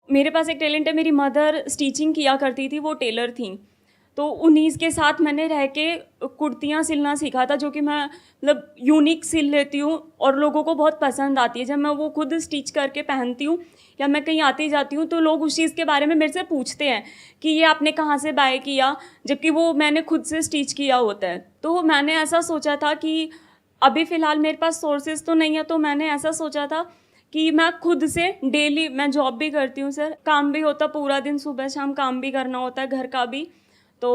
मेरे पास एक टैलेंट है, मेरी मदर स्टिचिंग किया करती थी, वो टेलर थी। तो उन्हीं के साथ मैंने रह के कुर्तियाँ सिलना सीखा था, जो कि मैं मतलब यूनिक सिल लेती हूँ और लोगों को बहुत पसंद आती है। जब मैं वो खुद स्टिच करके पहनती हूँ या मैं कहीं आती जाती हूँ तो लोग उस चीज़ के बारे में मेरे से पूछते हैं कि ये आपने कहाँ से बाय किया, जबकि वो मैंने खुद से स्टिच किया होता है। तो मैंने ऐसा सोचा था कि अभी फ़िलहाल मेरे पास सोर्सेज़ तो नहीं है, तो मैंने ऐसा सोचा था कि मैं खुद से डेली, मैं जॉब भी करती हूँ सर, काम भी होता पूरा दिन, सुबह शाम काम भी करना होता है, घर का भी। तो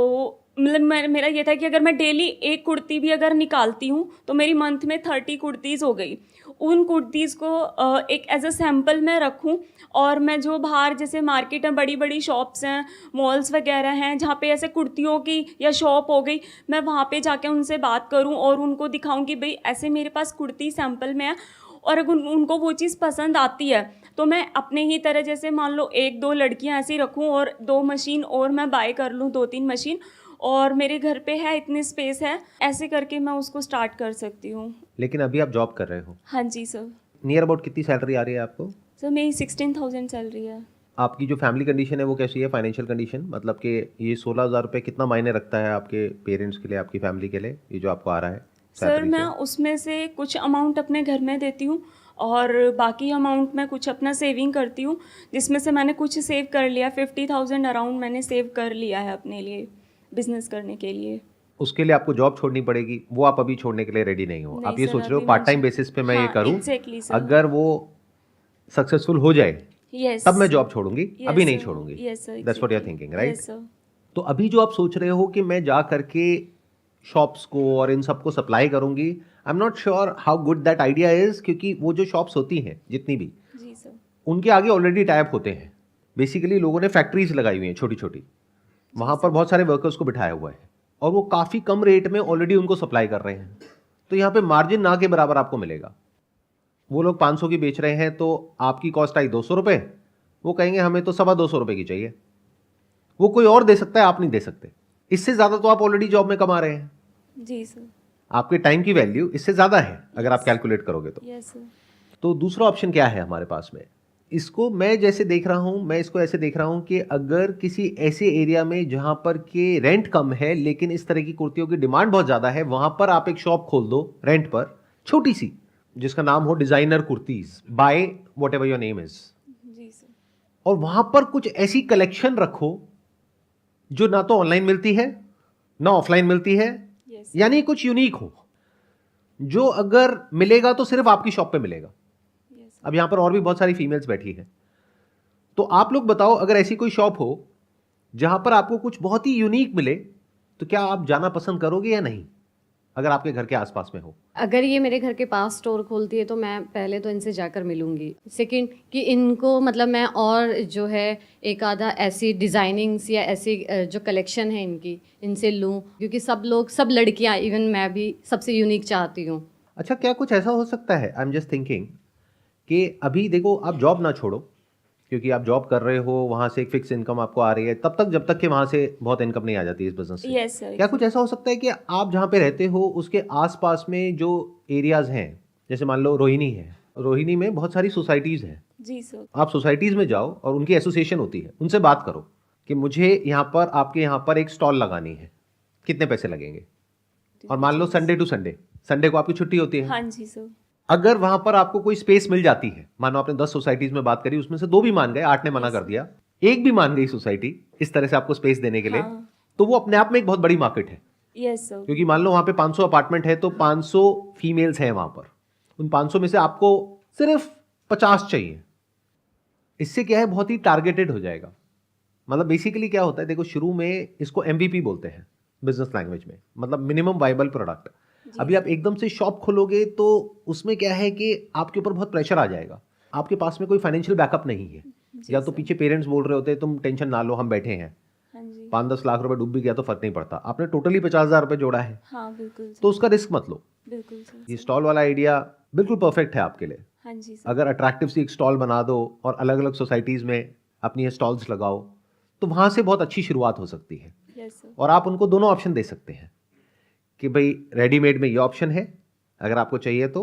मतलब मेरा ये था कि अगर मैं डेली एक कुर्ती भी अगर निकालती हूँ तो मेरी मंथ में 30 कुर्तीज़ हो गई। उन कुर्तीज़ को एक एज अ सैम्पल मैं रखूँ और मैं जो बाहर जैसे मार्केट में बड़ी बड़ी शॉप्स हैं, मॉल्स वगैरह हैं, जहाँ पे ऐसे कुर्तियों की या शॉप हो गई, मैं वहाँ पे जाके उनसे बात करूँ और उनको दिखाऊँ कि भाई ऐसे मेरे पास कुर्ती सैम्पल में है। और अगर उनको वो चीज़ पसंद आती है तो मैं अपने ही तरह, जैसे मान लो 1-2 लड़कियां ऐसी रखूं और 2 मशीन और मैं बाय कर लूं, 2-3 मशीन, और मेरे घर पे है, इतनी स्पेस है, ऐसे करके मैं उसको स्टार्ट कर सकती हूँ। लेकिन अभी आप जॉब कर रहे हो, हाँ जी सर। नियर अबाउट कितनी सैलरी आ रही है आपको? सर मेरी 16,000 सैलरी है। आपकी जो फैमिली कंडीशन है वो कैसी है, फाइनेंशियल कंडीशन, मतलब कि ये 16,000 रुपये कितना मायने रखता है आपके पेरेंट्स के लिए, आपकी फैमिली के लिए, ये जो आपको आ रहा है सर सैलरी मैं से? उसमें से कुछ अमाउंट अपने घर में देती हूँ और बाकी अमाउंट मैं कुछ अपना सेविंग करती हूँ, जिसमें से मैंने कुछ सेव कर लिया, 50,000 अराउंड मैंने सेव कर लिया है अपने लिए, बिजनेस करने के लिए। उसके लिए आपको जॉब छोड़नी पड़ेगी, वो आप अभी छोड़ने के लिए रेडी नहीं हो, नहीं आप ये सर, सोच रहे हो अभी पार्ट टाइम मुझे, बेसिस पे मैं ये हाँ करूं, एग्जैक्टली सर। अगर वो सक्सेसफुल हो जाए यस। तब मैं जॉब छोड़ूंगी, अभी यस नहीं सर। छोड़ूंगी। Yes sir, that's what you are exactly. Thinking, right? Yes sir. तो अभी जो आप सोच रहे हो कि मैं जा करके शॉप्स को और इन सबको सप्लाई करूंगी, I am not sure how good that idea is, क्योंकि वो जो शॉप्स होती हैं जितनी भी, जी सर। उनके आगे ऑलरेडी टाइप होते हैं। बेसिकली लोगों ने फैक्ट्रीज लगाई हुई हैं छोटी छोटी, जी वहां पर सर। बहुत सारे वर्कर्स को बिठाया हुआ है और वो काफी कम रेट में ऑलरेडी उनको सप्लाई कर रहे हैं। तो यहाँ पे मार्जिन ना के बराबर आपको मिलेगा। वो लोग 500 की बेच रहे हैं तो आपकी कॉस्ट आई 200 रुपए, वो कहेंगे हमें तो 225 रुपए की चाहिए। वो कोई और दे सकता है, आप नहीं दे सकते। इससे ज्यादा तो आप ऑलरेडी जॉब में कमा रहे हैं। जी सर। आपके टाइम की वैल्यू इससे ज्यादा है अगर आप यस। कैलकुलेट करोगे तो। Yes sir. तो दूसरा ऑप्शन क्या है हमारे पास में? इसको मैं जैसे देख रहा हूं, मैं इसको ऐसे देख रहा हूं कि अगर किसी ऐसे एरिया में जहां पर के रेंट कम है लेकिन इस तरह की कुर्तियों की डिमांड बहुत ज्यादा है, वहां पर आप एक शॉप खोल दो रेंट पर, छोटी सी, जिसका नाम हो designer kurtis by whatever your name is. जी सर। और वहां पर कुछ ऐसी कलेक्शन रखो जो ना तो ऑनलाइन मिलती है ना ऑफलाइन मिलती है, यस सर। यानी कुछ यूनिक हो, जो अगर मिलेगा तो सिर्फ आपकी शॉप पे मिलेगा। यस अब सर। यहां पर और भी बहुत सारी फीमेल्स बैठी हैं, तो आप लोग बताओ, अगर ऐसी कोई शॉप हो जहां पर आपको कुछ बहुत ही यूनिक मिले, तो क्या आप जाना पसंद करोगे या नहीं, अगर आपके घर के आसपास में हो? अगर ये मेरे घर के पास स्टोर खोलती है तो मैं पहले तो इनसे जाकर मिलूंगी। सेकंड कि इनको मतलब मैं और जो है एक आधा ऐसी डिज़ाइनिंग्स या ऐसी जो कलेक्शन है इनकी, इनसे लूं, क्योंकि सब लोग, सब लड़कियां, इवन मैं भी सबसे यूनिक चाहती हूँ। अच्छा, क्या कुछ ऐसा हो सकता है, आई एम जस्ट थिंकिंग, कि अभी देखो आप जॉब ना छोड़ो, क्योंकि आप जॉब कर रहे हो, वहां से एक फिक्स इनकम आपको आ रही है तब तक, जब तक कि वहां से बहुत इनकम नहीं आ जाती इस बिजनेस से। यस सर, क्या कुछ एग्जैक्टली। ऐसा हो सकता है कि आप जहां पे रहते हो उसके आसपास में जो एरियाज हैं, जैसे मान लो रोहिणी है, रोहिणी में बहुत सारी सोसाइटीज हैं, जी सर। आप सोसाइटीज में जाओ और उनकी एसोसिएशन होती है, उनसे बात करो कि मुझे यहाँ पर, आपके यहाँ पर एक स्टॉल लगानी है, कितने पैसे लगेंगे? और मान लो संडे टू संडे, संडे को आपकी छुट्टी होती है, हाँ जी सर। अगर वहां पर आपको कोई स्पेस मिल जाती है, मानो आपने 10 सोसाइटीज में बात करी, उसमें से 2 भी मान गए, 8 ने मना यस कर सर। दिया, एक भी मान गई सोसाइटी इस तरह से आपको स्पेस देने के लिए, हाँ। तो वो अपने आप में एक बहुत बड़ी मार्केट है। Yes sir. क्योंकि मान लो वहां पे 500 अपार्टमेंट है तो 500 फीमेल्स हैं वहां पर, उन 500 में से आपको सिर्फ 50 चाहिए। इससे क्या है, बहुत ही टारगेटेड हो जाएगा। मतलब बेसिकली क्या होता है, देखो शुरू में इसको एमवीपी बोलते हैं बिजनेस लैंग्वेज में, मतलब मिनिमम वाइबल प्रोडक्ट। जी अभी आप सर। एकदम से शॉप खोलोगे तो उसमें क्या है कि आपके ऊपर बहुत प्रेशर आ जाएगा, आपके पास में कोई फाइनेंशियल बैकअप नहीं है, जी या तो सर। पीछे पेरेंट्स बोल रहे होते हैं तुम टेंशन ना लो हम बैठे हैं, हाँ जी। 5-10 लाख रुपए डूब भी गया तो फर्क नहीं पड़ता, आपने टोटली 50,000 रुपए जोड़ा है, हाँ बिल्कुल तो सर। उसका रिस्क मत लो। बिल्कुल सर। ये सर। स्टॉल वाला आइडिया बिल्कुल परफेक्ट है आपके लिए। हाँ जी सर। अगर अट्रैक्टिव सी एक स्टॉल बना दो और अलग अलग सोसाइटीज में अपनी स्टॉल्स लगाओ, तो वहां से बहुत अच्छी शुरुआत हो सकती है। Yes sir. और आप उनको दोनों ऑप्शन दे सकते हैं कि भाई रेडीमेड में ये ऑप्शन है अगर आपको चाहिए तो,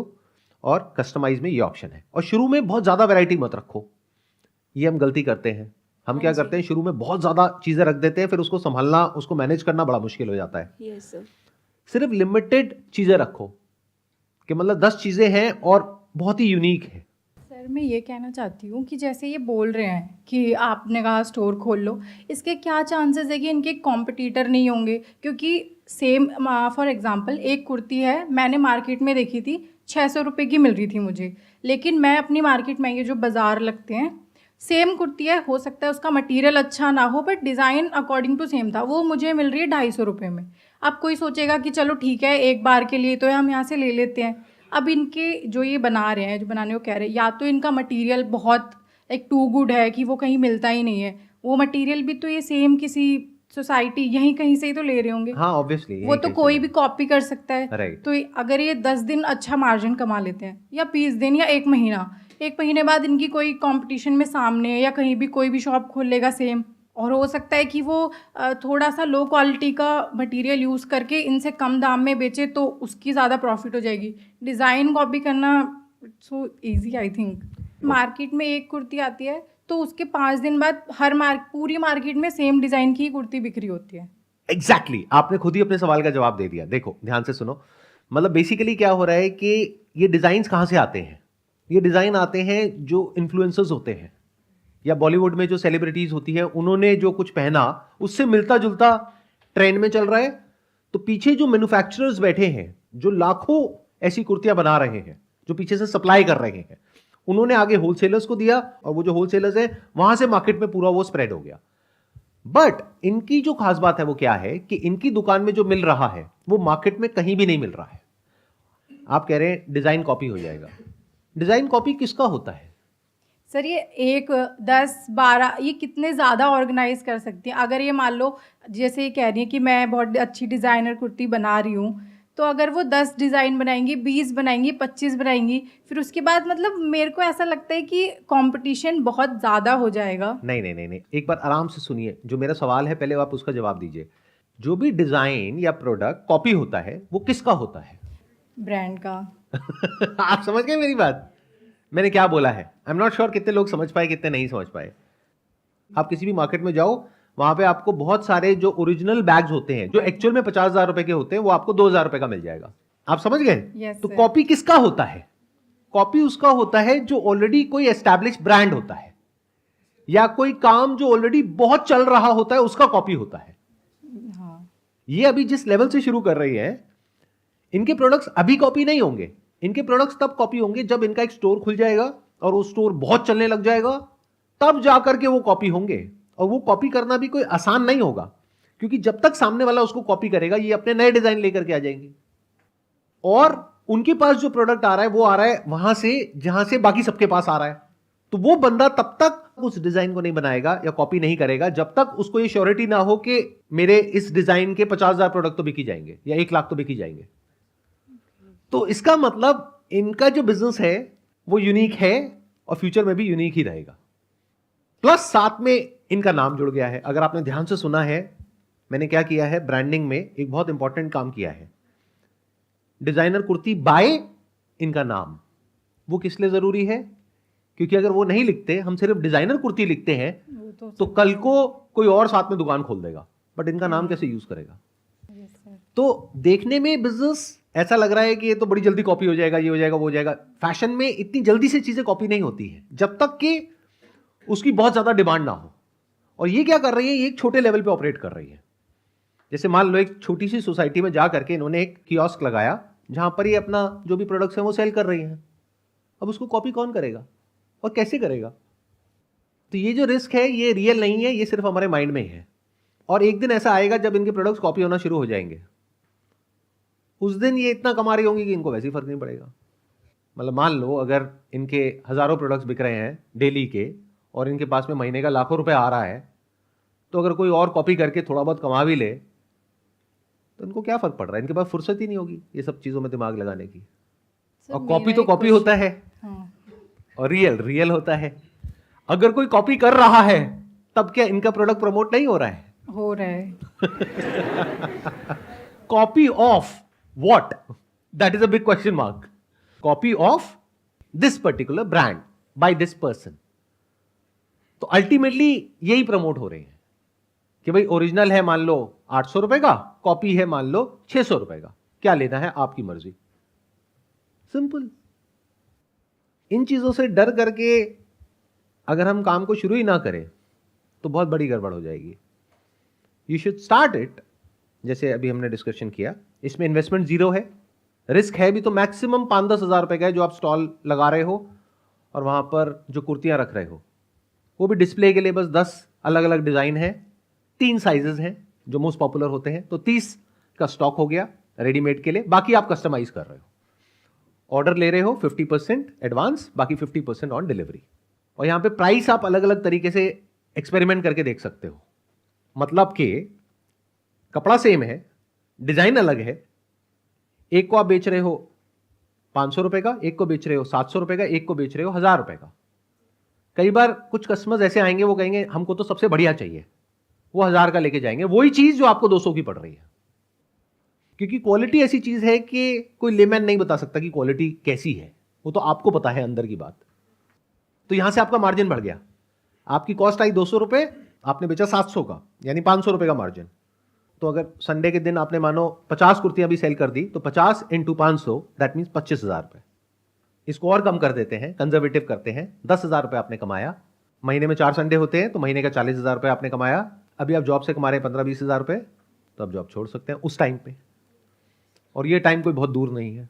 और कस्टमाइज में ये ऑप्शन है। और शुरू में बहुत ज़्यादा वैरायटी मत रखो, ये हम गलती करते हैं। हम क्या हाँ करते हैं, शुरू में बहुत ज्यादा चीजें रख देते हैं, फिर उसको संभालना, उसको मैनेज करना बड़ा मुश्किल हो जाता है। Yes sir. सिर्फ लिमिटेड चीजें रखो कि मतलब 10 चीजें हैं और बहुत ही यूनिक है। सर मैं ये कहना चाहती हूँ कि जैसे ये बोल रहे हैं कि आपने कहा स्टोर खोल लो, इसके क्या चांसेस है कि इनके कॉम्पिटिटर नहीं होंगे? क्योंकि सेम फॉर एग्जांपल एक कुर्ती है, मैंने मार्केट में देखी थी 600 रुपये की मिल रही थी मुझे, लेकिन मैं अपनी मार्केट में, ये जो बाज़ार लगते हैं, सेम कुर्ती है, हो सकता है उसका मटेरियल अच्छा ना हो but design according to same था, वो मुझे मिल रही है 250 रुपये में। अब कोई सोचेगा कि चलो ठीक है एक बार के लिए तो हम यहाँ से ले लेते हैं। अब इनके जो ये बना रहे हैं, जो बनाने को कह रहे हैं, या तो इनका मटेरियल बहुत एक टू गुड है कि वो कहीं मिलता ही नहीं है, वो मटेरियल भी तो ये सेम किसी सोसाइटी यहीं कहीं से ही तो ले रहे होंगे। हाँ ऑब्वियसली वो तो कोई भी कॉपी कर सकता है। Right. तो अगर ये 10 दिन अच्छा मार्जिन कमा लेते हैं या 20 दिन या एक महीने बाद इनकी कोई कंपटीशन में सामने है या कहीं भी कोई भी शॉप खोल लेगा सेम, और हो सकता है कि वो थोड़ा सा लो क्वालिटी का मटेरियल यूज़ करके इनसे कम दाम में बेचे तो उसकी ज़्यादा प्रॉफिट हो जाएगी। डिज़ाइन कॉपी करना so easy I think. Market में एक कुर्ती आती है तो उसके 5 दिन बाद पूरी मार्केट में सेम डिज़ाइन की कुर्ती बिक्री होती है। एग्जैक्टली आपने खुद ही अपने सवाल का जवाब दे दिया। देखो ध्यान से सुनो, मतलब बेसिकली क्या हो रहा है कि ये डिजाइन कहां से आते हैं? ये डिजाइन आते हैं जो इन्फ्लुएंसर्स होते हैं या बॉलीवुड में जो सेलिब्रिटीज होती हैं, उन्होंने जो कुछ पहना उससे मिलता जुलता ट्रेंड में चल रहा है। तो पीछे जो मैन्युफैक्चरर्स बैठे हैं, जो लाखों ऐसी कुर्तियां बना रहे हैं, जो पीछे से सप्लाई कर रहे हैं, उन्होंने आगे होलसेलर्स को दिया और वो जो होलसेलर्स हैं वहां से मार्केट में पूरा वो स्प्रेड हो गया। बट इनकी जो खास बात है वो क्या है कि इनकी दुकान में जो मिल रहा है वो मार्केट में कहीं भी नहीं मिल रहा है। आप कह रहे हैं डिजाइन कॉपी हो जाएगा। डिजाइन कॉपी किसका होता है? सर ये 1, 10, 12 ये कितने ज़्यादा ऑर्गेनाइज कर सकती हैं? अगर ये मान लो जैसे ये कह रही है कि मैं बहुत अच्छी डिज़ाइनर कुर्ती बना रही हूँ, तो अगर वो 10 डिज़ाइन बनाएंगी, 20 बनाएंगी, 25 बनाएंगी, फिर उसके बाद मतलब मेरे को ऐसा लगता है कि कंपटीशन बहुत ज़्यादा हो जाएगा। नहीं, एक बार आराम से सुनिए। जो मेरा सवाल है पहले आप उसका जवाब दीजिए। जो भी डिजाइन या प्रोडक्ट कॉपी होता है वो किसका होता है? ब्रांड का। आप समझ गए मेरी बात? मैंने क्या बोला है? आई एम नॉट श्योर कितने लोग समझ पाए कितने नहीं समझ पाए। आप किसी भी मार्केट में जाओ, वहां पे आपको बहुत सारे जो ओरिजिनल बैग्स होते हैं जो एक्चुअल में 50,000 रुपए के होते हैं वो आपको 2,000 रुपए का मिल जाएगा। आप समझ गए? Yes, तो sir. कॉपी किसका होता है? कॉपी उसका होता है जो ऑलरेडी कोई एस्टैब्लिश ब्रांड होता है या कोई काम जो ऑलरेडी बहुत चल रहा होता है उसका कॉपी होता है। हाँ। ये अभी जिस लेवल से शुरू कर रही है, इनके प्रोडक्ट्स अभी कॉपी नहीं होंगे। इनके प्रोडक्ट्स तब कॉपी होंगे जब इनका एक स्टोर खुल जाएगा और वो स्टोर बहुत चलने लग जाएगा, तब जाकर के वो कॉपी होंगे। और वो कॉपी करना भी कोई आसान नहीं होगा, क्योंकि जब तक सामने वाला उसको कॉपी करेगा ये अपने नए डिजाइन लेकर के आ जाएंगे और उनके पास जो प्रोडक्ट आ रहा है वो आ रहा है वहां से जहां से बाकी सबके पास आ रहा है। तो वो बंदा तब तक उस डिजाइन को नहीं बनाएगा या कॉपी नहीं करेगा जब तक उसको ये श्योरिटी ना हो कि मेरे इस डिजाइन के 50,000 प्रोडक्ट तो बिकी जाएंगे या 1 लाख तो बिकी जाएंगे। तो इसका मतलब इनका जो बिजनेस है वो यूनिक है और फ्यूचर में भी यूनिक ही रहेगा। प्लस साथ में इनका नाम जुड़ गया है। अगर आपने ध्यान से सुना है, मैंने क्या किया है, ब्रांडिंग में एक बहुत इंपॉर्टेंट काम किया है। डिजाइनर कुर्ती बाय इनका नाम, वो किस लिए जरूरी है? क्योंकि अगर वो नहीं लिखते, हम सिर्फ डिजाइनर कुर्ती लिखते हैं, तो कल को कोई और साथ में दुकान खोल देगा, बट इनका नाम कैसे यूज करेगा? तो देखने में बिजनेस ऐसा लग रहा है कि ये तो बड़ी जल्दी कॉपी हो जाएगा, ये हो जाएगा, वो हो जाएगा। फैशन में इतनी जल्दी से चीजें कॉपी नहीं होती है जब तक कि उसकी बहुत ज्यादा डिमांड ना हो। और ये क्या कर रही है, ये एक छोटे लेवल पे ऑपरेट कर रही है। जैसे मान लो एक छोटी सी सोसाइटी में जा करके इन्होंने एक कियोस्क लगाया जहां पर ये अपना जो भी प्रोडक्ट्स हैं वो सेल कर रही हैं। अब उसको कॉपी कौन करेगा और कैसे करेगा? तो ये जो रिस्क है ये रियल नहीं है, ये सिर्फ हमारे माइंड में ही है। और एक दिन ऐसा आएगा जब इनके प्रोडक्ट्स कॉपी होना शुरू हो जाएंगे। उस दिन ये इतना कमा रही होंगी कि इनको वैसे ही फर्क नहीं पड़ेगा। मतलब मान लो अगर इनके हजारों प्रोडक्ट्स बिक रहे हैं डेली के और इनके पास में महीने का लाखों रुपए आ रहा है, तो अगर कोई और कॉपी करके थोड़ा बहुत कमा भी ले तो इनको क्या फर्क पड़ रहा है? इनके पास फुर्सत ही नहीं होगी ये सब चीजों में दिमाग लगाने की। और कॉपी तो कॉपी होता है और रियल होता है। अगर कोई कॉपी कर रहा है तब क्या इनका प्रोडक्ट प्रमोट नहीं हो रहा है? हो रहा है। Copy of what? That is a big question mark. Copy of this particular brand by this person. तो अल्टीमेटली यही प्रमोट हो रहे हैं कि भाई ओरिजिनल है मान लो 800 रुपए का, कॉपी है मान लो 600 रुपए का, क्या लेना है आपकी मर्जी। सिंपल। इन चीजों से डर करके अगर हम काम को शुरू ही ना करें तो बहुत बड़ी गड़बड़ हो जाएगी। You should start it. जैसे अभी हमने डिस्कशन किया, इसमें इन्वेस्टमेंट जीरो है, रिस्क है भी तो मैक्सिमम 5-10 हज़ार रुपए का है जो आप स्टॉल लगा रहे हो और वहां पर जो कुर्तियां रख रहे हो वो भी डिस्प्ले के लिए बस 10 अलग अलग डिजाइन है, 3 साइजेस हैं जो मोस्ट पॉपुलर होते हैं, तो 30 का स्टॉक हो गया रेडीमेड के लिए, बाकी आप कस्टमाइज कर रहे हो। ऑर्डर ले रहे हो 50% एडवांस, बाकी 50% ऑन डिलीवरी। और यहां पे प्राइस आप अलग अलग तरीके से एक्सपेरिमेंट करके देख सकते हो। मतलब कि कपड़ा सेम है, डिजाइन अलग है, एक को आप बेच रहे हो 500 रुपए का, एक को बेच रहे हो 700 रुपए का, एक को बेच रहे हो 1000 रुपए का। कई बार कुछ कस्टमर्स ऐसे आएंगे, वो कहेंगे हमको तो सबसे बढ़िया चाहिए, वो 1000 का लेके जाएंगे, वही चीज जो आपको 200 की पड़ रही है। क्योंकि क्वालिटी ऐसी चीज है कि कोई लेमैन नहीं बता सकता कि क्वालिटी कैसी है, वो तो आपको पता है अंदर की बात। तो यहां से आपका मार्जिन बढ़ गया। आपकी कॉस्ट आई 200 रुपए, आपने बेचा 700 का, यानी 500 रुपए का मार्जिन। तो अगर संडे के दिन आपने मानो 50 कुर्तियां भी सेल कर दी तो 50 × 500 दैट मीन्स 25,000 रुपए। इसको और कम कर देते हैं, कंजर्वेटिव करते हैं, 10,000 रुपए आपने कमाया। महीने में 4 संडे होते हैं तो महीने का 40,000 रुपए आपने कमाया। अभी आप जॉब से कमा रहे हैं 15-20 हज़ार रुपए, तो आप जॉब छोड़ सकते हैं उस टाइम पे। और ये टाइम कोई बहुत दूर नहीं है,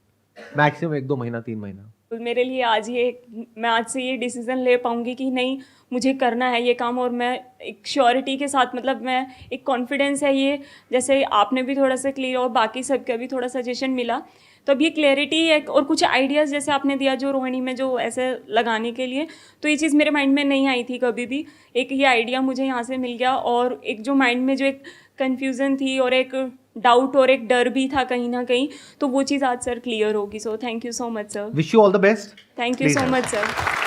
मैक्सिमम 1-2 महीना, 3 महीना। मेरे लिए आज मैं आज से ये डिसीज़न ले पाऊँगी कि नहीं मुझे करना है ये काम, और मैं एक श्योरिटी के साथ, मतलब मैं एक कॉन्फिडेंस है ये, जैसे आपने भी थोड़ा सा क्लियर और बाकी सबका भी थोड़ा सजेशन मिला, तो अब ये क्लैरिटी है। और कुछ आइडियाज़ जैसे आपने दिया जो रोहिणी में जो ऐसे लगाने के लिए, तो ये चीज़ मेरे माइंड में नहीं आई थी कभी भी। एक ये आइडिया मुझे यहाँ से मिल गया, और एक जो माइंड में जो एक कन्फ्यूज़न थी और एक डाउट और एक डर भी था कहीं ना कहीं, तो वो चीज़ आज सर क्लियर होगी। So thank you so much sir. Wish you all the best. Thank you so much sir.